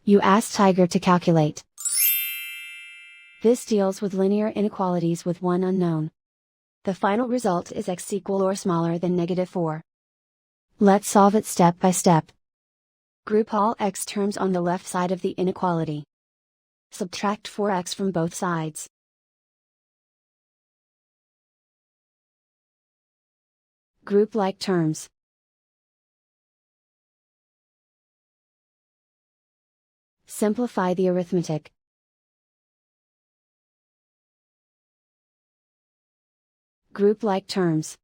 You ask Tiger to calculate. This deals with linear inequalities with one unknown. The final result is x equal or smaller than -4. Let's solve it step by step. Group all x terms on the left side of the inequality. Subtract 4x from both sides. Group like terms. Simplify the arithmetic. Group like terms.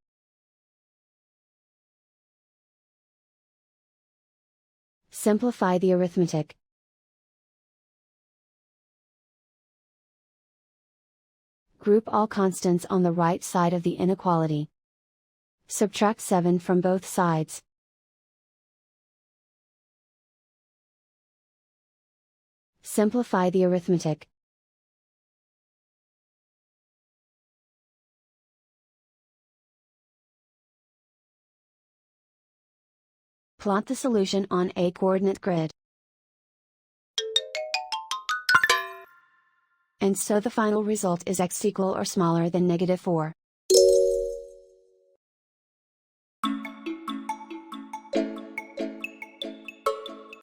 Simplify the arithmetic. Group all constants on the right side of the inequality. Subtract 7 from both sides. Simplify the arithmetic. Plot the solution on a coordinate grid. And so the final result is x equal or smaller than -4.